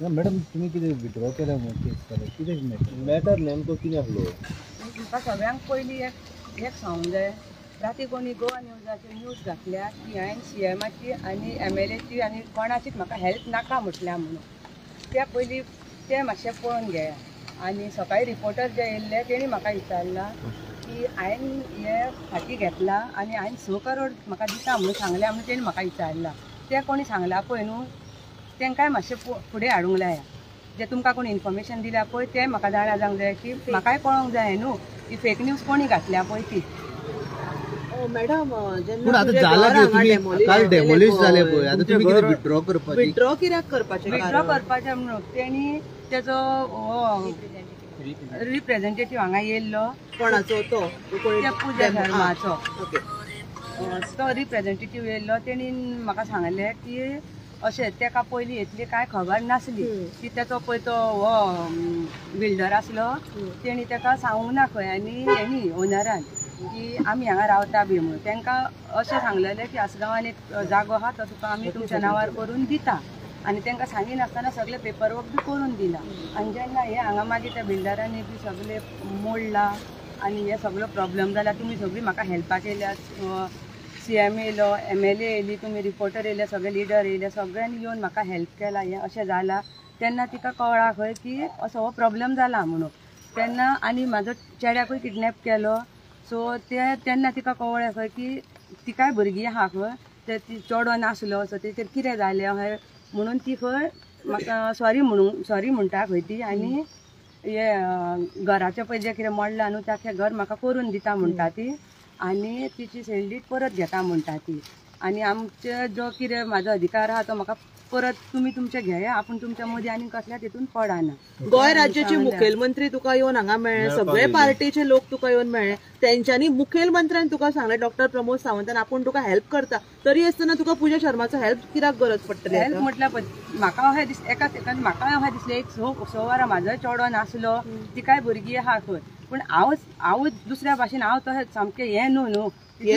Madam तुम्ही किती withdraw केला किती मॅटर नेमको कितें आसलो? म्हाका सगळ्यांक पयलीं एक सांगूंक जाय, राती कोणी गोवा न्यूजाचेर न्यूज घातल्या की हांवें CMची आनी MLAची आनी कोणाचीच म्हाका हेल्प नाका म्हटल्या म्हणून. त्या पयलीं ते मातशें पळोवन घेया. आनी सकाळीं रिपोर्टर जे येयल्ले तेणी म्हाका विचारला की हांवें हे फाटीं घेतला आनी हांवें 6 करोड म्हाका दिता म्हणून सांगल्या म्हणून तेणी म्हाका विचारला. ते कोणी सांगला पळय न्हू तांकांय मातशें फुडें हाडूंक जाय. जे तुमकां कोणी इन्फॉर्मेशन दिल्या पळय ते म्हाका जाणा जावंक जाय की म्हाकाय कळोंक जाय न्हू की फेक न्यूज कोणी घातल्या पळय ती. मॅडम पूण आतां जाला की तुम्ही काल डेमोलिश जाले पळय, आतां तुम्ही कितें विड्रॉ करपाचे? विड्रॉ कित्याक करपाचे? विड्रॉ करपाचें म्हणून तेणी तेजो रिप्रेझेंटेटीव हांगा येयल्लो. कोणाचो तो? पूजा शर्माचो. तो रिप्रेझेंटेटीव येयल्लो. तेणी म्हाका सांगलें की अशें तेका पयलीं इतली कांय खबर नासली की तेचो पळय तो हो बिल्डर आसलो तेणी तेका सांगूंक ना खंय आनी हेणी ओनरान की आमी हांगा रावता बी म्हणून. तांकां अशें सांगलेलें की आसगांवान एक जागो आहा तो तुका आमी तुमच्या नांवार करून दिता आनी तांकां सांगिनासतना सगळें पेपरवर्क बी करून दिला. आनी जेन्ना हे हांगा मागीर त्या बिल्डरांनी बी सगळें मोडला आनी हे सगळो प्रॉब्लेम जाला, तुमी सगळीं म्हाका हेल्पाक येयल्या, CM येयलो, MLA येयली, तुमी रिपोर्टर येयले, सगळे लिडर येयले, सगळ्यांनी येवन म्हाका हेल्प केला. हें अशें जालां तेन्ना तिका कळ्ळा खंय की असो हो प्रॉब्लेम जाला म्हणून. तेन्ना आनी म्हाजो चेड्याकूय किडनॅप केलो. सो तेन्ना तिका कळ्ळें खंय की तिकाय भुरगीं आहा खंय, ते चेडो नासलो सो तेचेर कितें जालें अशें म्हणून ती खंय म्हाका सॉरी म्हणटा खंय ती. आनी हे घराचें पळय जें कितें मोडलां न्हू तें घर म्हाका करून दिता म्हणटा ती. आनी तिची सॅलरी परत घेता म्हणटा ती. आनी आमचे जो कितें म्हाजो अधिकार आहा तो म्हाका परत तुमी तुमचे घेया, आपूण तुमच्या मदीं आनी कसल्या तितून पडना. गोंय राज्याचे मुखेलमंत्री तुका येवन हांगा मेळ्ळे, सगळे पार्टीचे लोक तुका येवन मेळ्ळे, तेंच्यांनी मुखेलमंत्र्यान तुका सांगलें डॉक्टर प्रमोद सावंतान आपूण तुका हेल्प करता, तरी आसतना तुका पूजा शर्माचो हेल्प कित्याक गरज पडटली? हेल्प म्हटल्यार म्हाका अशें दिसलें एका सेकंद म्हाका अशें दिसलें एक 6 वरां म्हाजोय चेडो नासलो, तिकाय भुरगीं आहा खंय, पूण हांव दुसऱ्या भाशेन हांव तशें सामकें हें न्हू घर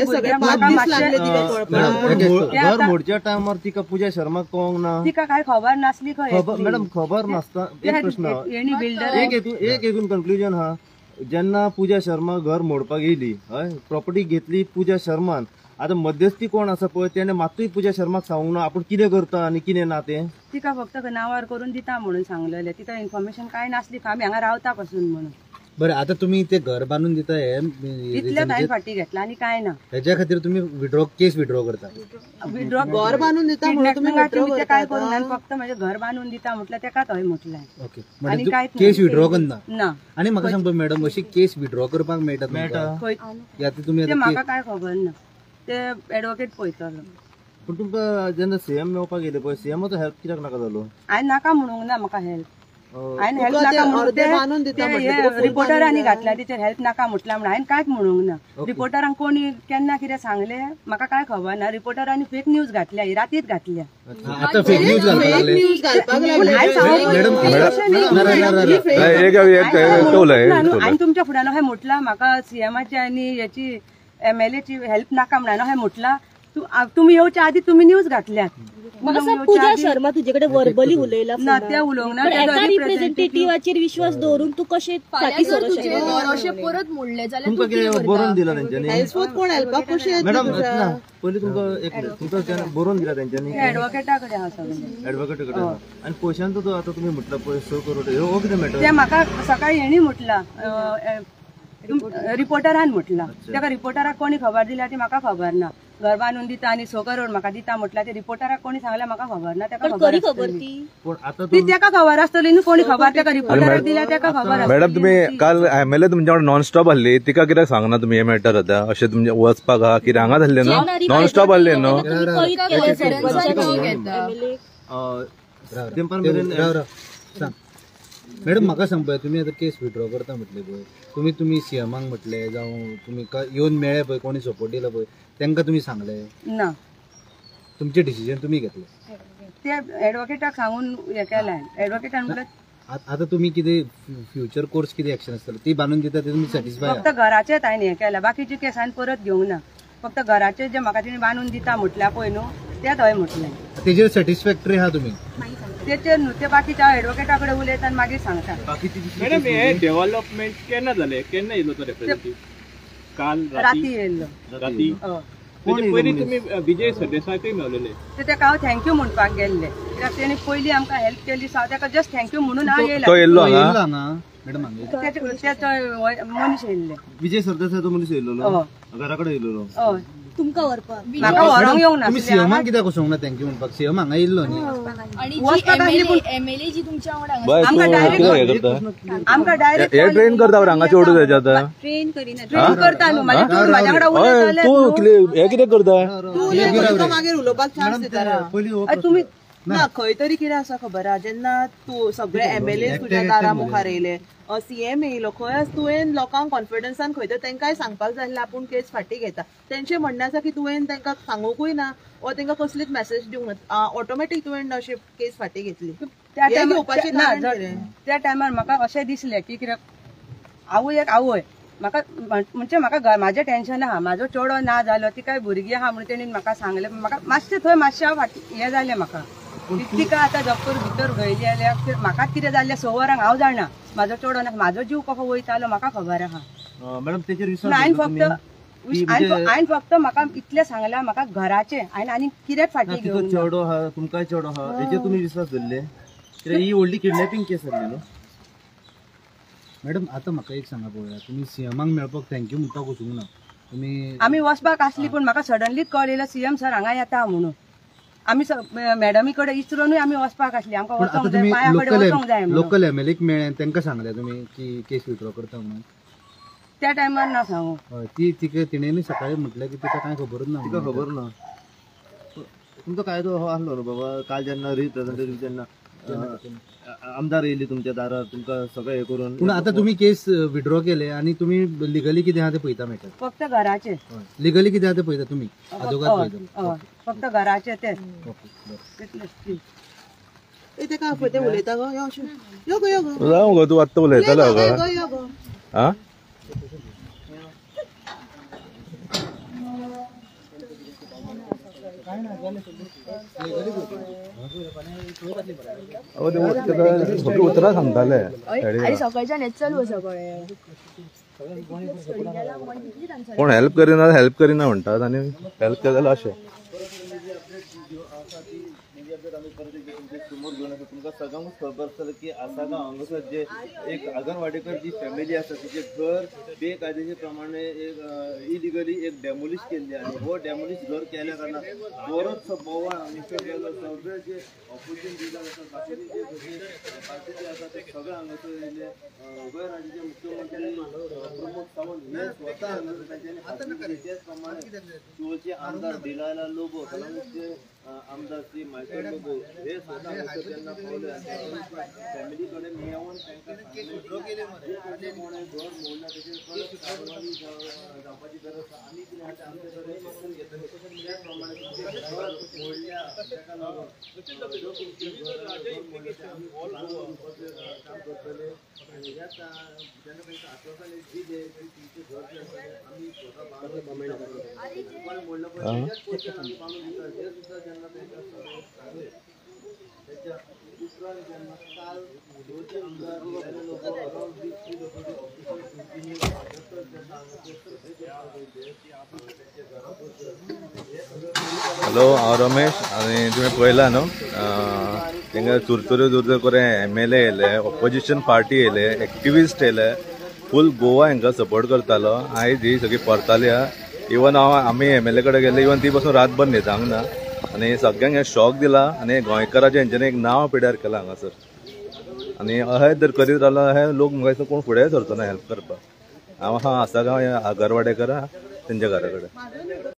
मोडच्या टायमार तिका पूजा शर्मा कळोंक ना, तिका काय खबर नासली खंय. मॅडम खबर नासता. एक प्रश्न एक कन्क्लुजन हा, जेन्ना पूजा शर्मा घर मोडपाक येयली हय, प्रॉपर्टी घेतली पूजा शर्मान, आता मध्यस्थी कोण आसा पळय त्याने मातूय पूजा शर्माक सांगूंक ना आपूण कितें करता आनी कितें ना तें. तिका फक्त नांवार करून दिता म्हणून सांगलेलें, तिका इन्फॉर्मेशन काय नासली आमी हांगा रावता पासून म्हणून. बरें, आता तुम्ही ते घर बांधून दिता हे इतल्या टायम फाटी घेतला आनी काय ना. हेच्या खातीर तुम्ही केस विड्रॉ करता? विड्रॉ घर बांधून दिता म्हणून काय करून हांवें फक्त म्हाजें घर बांधून दिता म्हटल्यार तेकाच हय म्हटलें. ओके, आनी काय केस विड्रॉ करना ना. आनी म्हाका सांग मॅडम, अशी केस विड्रॉ करपाक मेळटा तुम्ही? म्हाका काय खबर ना, ते एडवोकेट पळयतलो. पूण तुमकां जेन्ना CM मेळपाक येयले पळय, CMचो हेल्प कित्याक नाका जालो? हांवें नाका म्हणूंक ना म्हाका हेल्प. हांवें हेल्प नाका म्हणून रिपोर्टरांनी घातल्या तिचेर हेल्प नाका म्हटल्यार म्हणून हांवें कांयच म्हणूंक ना. रिपोर्टरांक कोणी केन्ना कितें सांगलें म्हाका काय खबर ना. रिपोर्टरांनी फेक न्यूज घातल्या, ही रातीच घातल्या. आता फेक न्यूज हांवें तुमच्या फुड्यान अशें म्हटलां म्हाका CMची आनी हेची MLAची हेल्प नाका म्हणून अशें म्हटलां. तुम्ही येवच्या आधी तुम्ही न्यूज घातल्यात. पूजा शर्मा तुझ्याकडे वर्बली उलयला ना, ते उलोवंक ना. रिप्रेझेंटेटिव्हाचेर विश्वास दवरून तू कशें फाटी अशें परत मोडले जाल्यार तुमकां कितें बरोवन दिला तेंच्यांनी? कोण हेल्पाक कशें मॅडम पयलीं तुमकां बरोवन दिला तेंच्यांनी? एडवोकेटा कडेन आहा सगळें. एडवोकेटा कडेन आहा. आनी पयशांचो तो आतां तुमी म्हटला पळय 6 करोड, हो कितें मॅटर? ते म्हाका सकाळीं हेणी म्हटलां, रिपोर्टरान म्हटलां. तेका रिपोर्टराक कोणी खबर दिल्या ती म्हाका खबर ना. घर बांदून दिता आनी 6 करोड म्हाका दिता म्हटल्यार ते रिपोर्टराक कोणी सांगल्यार म्हाका खबर ना. तेका खबर ती तेका खबर आसतली न्हू, कोणी खबर तेका रिपोर्टराक दिल्या तेका खबर. मॅडम तुम्ही काल MLA तुमच्या नॉन स्टॉप आसली, तिका कित्याक सांगना तुमी हे मॅटर आतां अशें तुमचे वचपाक आहा कितें हांगाच आसले न्हू, नॉन स्टॉप आसले न्हू? मॅडम म्हाका सांग पळय, तुमी आतां केस विड्रॉ करता म्हटले पळय, तुमी CMाक म्हटले जावं तुमी येवन मेळ्ळे पळय, कोणी सपोर्ट दिला पळय, तांकां तुमी सांगले ना? तुमचे डिसिजन तुमी घेतले? ते एडवोकेटाक सांगून हे केलें. एडवोकेटान म्हटलें आता तुम्ही कितें फ्युचर कोर्स कितें एक्शन आसतलो ती बांदून दिता ते तुमी सॅटिस्फाय फक्त घराचेच हांवें हें केलां, बाकीची केसान परत घेवंक ना. फक्त घराचे जे म्हाका तिणी बांदून दिता म्हटल्या पळय न्हू तेच हांवें म्हटलें. तेजेर सॅटिस्फॅक्टरी आहा तुमी? तेचेर न्हू ते बाकीच्या एडवोकेटा कडेन उलयता आनी मागीर सांगता. मॅडम हे डेव्हलपमेंट केन्ना जालें, केन्ना येयलो तो रिप्रेझेंटेटिव्ह? काल राती येयल्लो. राती हय. तेजे पयलीं तुमी विजय सरदेसायकय मेळलेले. तेका हांव थँक्यू म्हणपाक गेल्ले, कित्याक तेणी पयलीं आमकां हेल्प केली. तेका जस्ट थँक्यू म्हणून हांव येयला. तो येयल्लो हांगा? हांगा मॅडम हांगा तेचे मनीस येयल्ले. विजय सरदेसाय तो मनीस येयलो घरा कडेन येयलो. हय. तुमका व्हरपाक म्हाका व्हरोंक येवंक ना. तुम्ही सीएमान कित्याक वचोंक ना थँक्यू म्हणपाक? सीएम हांगा येयल्लो न्ही. आणि वचपाक आसली पूण एमएलए जी तुमच्या वांगडा बाय तू आमकां direct कितें हे करता? आमकां डायरेक्ट हे ट्रेन करता हांगाचे ओडू तेच्या आता? ट्रेन करिना. ट्रेन करता न्हू म्हाजे तूं म्हाज्या वांगडा हय उलयताले तू कितें हे कितें करता? तू उलय, मागीर उलोवपाक चान्स दिता. पयलीं तुमी ना खंय तरी कितें आसा खबर आहा, जेन्ना तूं सगळे एमएलए तुज्या दारा मुखार येयले, सीएम येयलो, खंय तुवें लोकांक कॉन्फिडन्सान खंय तर तेंकाय सांगपाक जाय आसलें आपूण केस फाटीं घेता. तेंचें म्हणणें आसा की तुवें तेंकां सांगूंकूय ना वा तेंकां कसलीच मेसेज दिवंक ना, ऑटोमॅटीक तुवें अशी केस फाटीं घेतली. त्या हे घेवपाचें ना कारण कितें? त्या टायमार म्हाका अशें दिसलें की कित्याक आवय एक आवय म्हाका म्हणजे म्हाका म्हाजें टेन्शन आहा, म्हाजो चेडो ना जालो, ती काय भुरगीं आहा म्हणून तेणी म्हाका सांगलें. म्हाका मातशें थंय मातशें हें जालें म्हाका. तिका आतां डॉक्टर भितर घयली जाल्यार म्हाका कितें जाल्लें 6 वरांक हांव जाणा, म्हाजो चेडो ना, म्हाजो जीव कसो वयतालो म्हाका खबर आहा. मॅडम तेचेर पूण हांवें फक्त म्हाका इतलें सांगलां, म्हाका घराचें हांवें आनी कितेंच फाटीं घेवंक ना. चेडो आहा तुमकांय चेडो आहा हेचेर तुमी विश्वास धरले? कित्याक ही व्हडली किडनॅपिंग केस जाल्ली न्हू. मॅडम आता म्हाका एक सांगा पळोवया, तुमी सीएमाक मेळपाक थँक्यू म्हणपाक वचूंक ना तुमी? आमी वचपाक आसली पूण म्हाका सडनलीच कॉल येयलो सीएम सर हांगा येता म्हणून. आमी मॅडमी कडेन इचरूनय आमी वचपाक आसली, आमकां वचोंक जाय, पांया कडेन वचोंक जाय म्हणून. लोकल एमएलएक मेळ्ळें तेंकां सांगले तुमी की केस विथड्रॉ करता म्हणून? त्या टायमार ना सांगू. हय ती तिणेंनी सकाळी म्हटलें की तिका कांय खबरूच ना. तिका खबर ना. तुमचो कायदो हो आसलो न्हू बाबा. काल जेन्ना रिप्रेझेंटेटिव्ह जेन्ना आमदार येयली तुमच्या दारार तुमकां सगळें हें करून. पूण आतां तुमी केस विथड्रॉ केले आनी तुमी लिगली कितें आहा तें पळयता मेळटा? फक्त घराचे. लिगली कितें आहा तें पळयता तुमी? आजोगाद पळयता? फक्त घराचे तेच. तेका पळय ते उलयता गो, यो अशें यो गो, यो गो, जावं गो तूं आत्तां उलयतालो यो गो. गो, यो गो. हा सगळी उतरां सांगताले. आणि सकाळच्यान हेच चालू आसा कळ्ळें. कोण हेल्प करिना म्हणटात आनी हेल्प केलेलो अशें. समोर घेवन आसा तुमकां सगळ्यांक खबर आसतलें की आसागांव हांगासर जे एक आगनवाडेकर जी फॅमिली आसा तिचे घर बेकायदेशीर प्रमाणे एक इलिगली एक डेमोलिश केल्ली आनी हो डेमोलिश घर केल्या कारणान बरोचसो बोवाळ हांगासर गेलो. सगळे जे ऑपोजिशन लिडर आसा बाकीचे जे पार्टी जे आसा ते सगळे हांगासर येयले. गोंय राज्याचे मुख्यमंत्री प्रमोद सावंत हे स्वता हांगासर तांच्यांनी तेच प्रमाणे शिवोचे आमदार दिलायला लोबो कलंगूटचे आमदार श्री मायकल लोबो हे स्वता हांगासर जेन्ना पावले फॅमिली कडेन मेळोवन तांकां जे कोणे घर मोडला तेचेर परत कारवाई जावपाची गरज आसा. आमी कितें आसा आमचे कडेन एक्शन घेतले त्याच प्रमाणे तुमचें घर मोडल्या ताका लागून जो तुमचें घर मोडलें तें आमी काम करतले आनी ह्या जेन्ना तांकां आश्वासन दिलें की तुमचें घर जें आसा तें आमी स्वता बांदून दिता मोडलं पळय तेच पद्दतीन आमी बांदून दिता. हे सुद्दां जेन्ना तांकां सांगलें त्याच्या उपरांत जेन्ना काल गोंयचे आमदार लोक अरावंड 20 ऑफिसर कंटिन्यू हॅलो हांव रमेश आनी तुवें पळयलां न्हू तेंका चुरचुऱ्यो करून एमएलए येयले, ऑपोजिशन पार्टी येयले, एक्टिविस्ट येयले, फूल गोवा हांकां सपोर्ट करतालो. आयज ही सगळी परताली आहा. इवन आमी एमएलए कडेन गेले, इवन ती पासून रातभर न्हिदांक ना आनी सगळ्यांक हे शॉक दिला आनी गोंयकाराचें हेंच्यांनी एक नांव पिड्यार केलां हांगासर. आनी अशें जर करीत रावलो अशें लोक म्हाका कोण फुडें सरचो ना हेल्प करपाक. हांव आसा गांव आगरवाडेकर तेंच्या घरा कडेन.